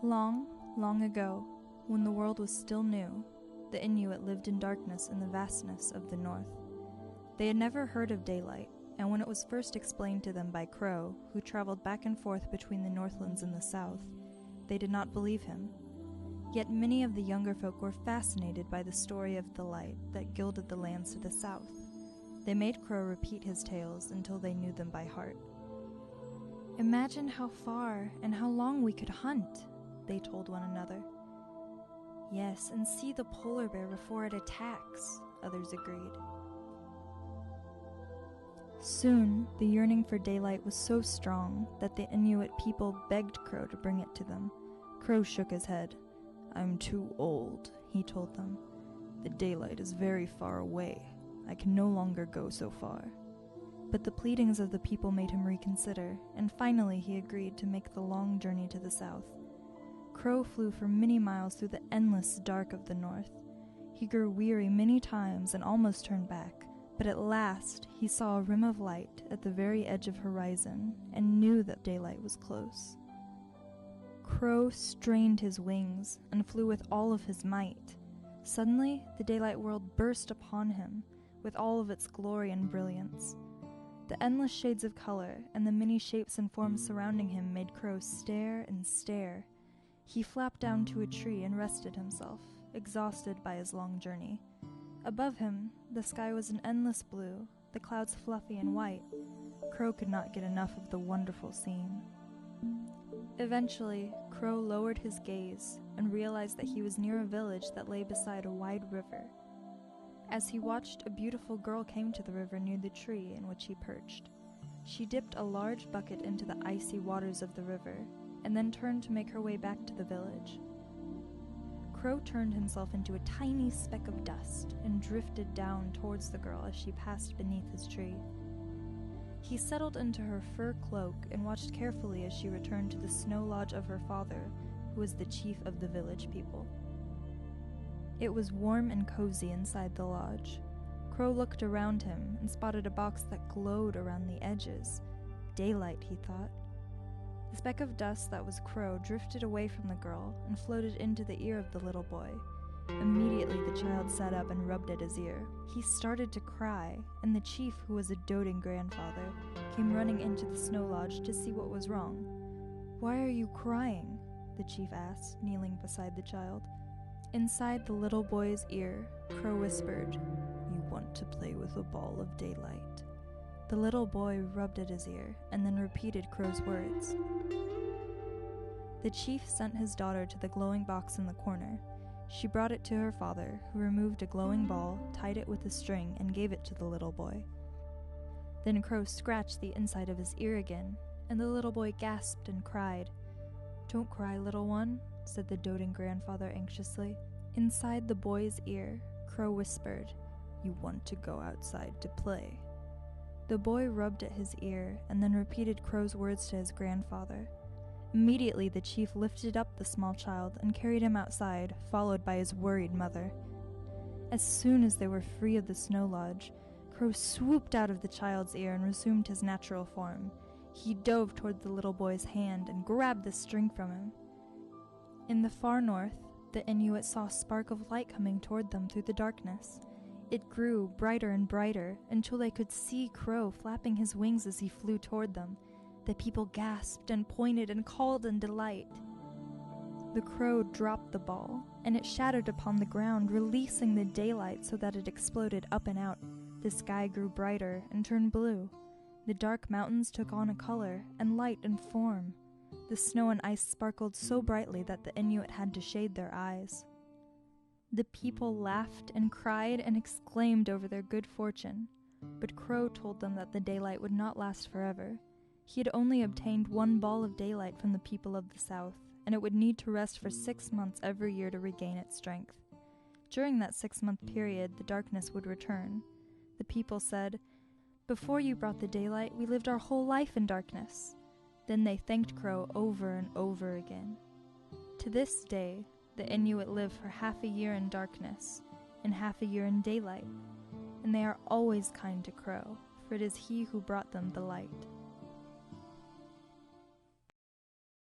Long, long ago, when the world was still new, the Inuit lived in darkness in the vastness of the north. They had never heard of daylight, and when it was first explained to them by Crow, who traveled back and forth between the Northlands and the South, they did not believe him. Yet many of the younger folk were fascinated by the story of the light that gilded the lands to the south. They made Crow repeat his tales until they knew them by heart. "Imagine how far and how long we could hunt," they told one another. "Yes, and see the polar bear before it attacks," others agreed. Soon, the yearning for daylight was so strong that the Inuit people begged Crow to bring it to them. Crow shook his head. "I'm too old," he told them. "The daylight is very far away. I can no longer go so far." But the pleadings of the people made him reconsider, and finally he agreed to make the long journey to the south. Crow flew for many miles through the endless dark of the north. He grew weary many times and almost turned back, but at last he saw a rim of light at the very edge of horizon and knew that daylight was close. Crow strained his wings and flew with all of his might. Suddenly, the daylight world burst upon him with all of its glory and brilliance. The endless shades of color and the many shapes and forms surrounding him made Crow stare and stare. He flapped down to a tree and rested himself, exhausted by his long journey. Above him, the sky was an endless blue, the clouds fluffy and white. Crow could not get enough of the wonderful scene. Eventually, Crow lowered his gaze and realized that he was near a village that lay beside a wide river. As he watched, a beautiful girl came to the river near the tree in which he perched. She dipped a large bucket into the icy waters of the river, and then turned to make her way back to the village. Crow turned himself into a tiny speck of dust and drifted down towards the girl as she passed beneath his tree. He settled into her fur cloak and watched carefully as she returned to the snow lodge of her father, who was the chief of the village people. It was warm and cozy inside the lodge. Crow looked around him and spotted a box that glowed around the edges. Daylight, he thought. The speck of dust that was Crow drifted away from the girl and floated into the ear of the little boy. Immediately the child sat up and rubbed at his ear. He started to cry, and the chief, who was a doting grandfather, came running into the snow lodge to see what was wrong. "Why are you crying?" the chief asked, kneeling beside the child. Inside the little boy's ear, Crow whispered, "You want to play with a ball of daylight." The little boy rubbed at his ear and then repeated Crow's words. The chief sent his daughter to the glowing box in the corner. She brought it to her father, who removed a glowing ball, tied it with a string, and gave it to the little boy. Then Crow scratched the inside of his ear again, and the little boy gasped and cried. "Don't cry, little one," said the doting grandfather anxiously. Inside the boy's ear, Crow whispered, "You want to go outside to play." The boy rubbed at his ear and then repeated Crow's words to his grandfather. Immediately the chief lifted up the small child and carried him outside, followed by his worried mother. As soon as they were free of the snow lodge, Crow swooped out of the child's ear and resumed his natural form. He dove toward the little boy's hand and grabbed the string from him. In the far north, the Inuit saw a spark of light coming toward them through the darkness. It grew brighter and brighter until they could see Crow flapping his wings as he flew toward them. The people gasped and pointed and called in delight. The Crow dropped the ball, and it shattered upon the ground, releasing the daylight so that it exploded up and out. The sky grew brighter and turned blue. The dark mountains took on a color and light and form. The snow and ice sparkled so brightly that the Inuit had to shade their eyes. The people laughed and cried and exclaimed over their good fortune, but Crow told them that the daylight would not last forever. He had only obtained one ball of daylight from the people of the south, and it would need to rest for 6 months every year to regain its strength. During that 6-month period, the darkness would return. The people said, "Before you brought the daylight, we lived our whole life in darkness." Then they thanked Crow over and over again. To this day, the Inuit live for half a year in darkness and half a year in daylight, and they are always kind to Crow, for it is he who brought them the light.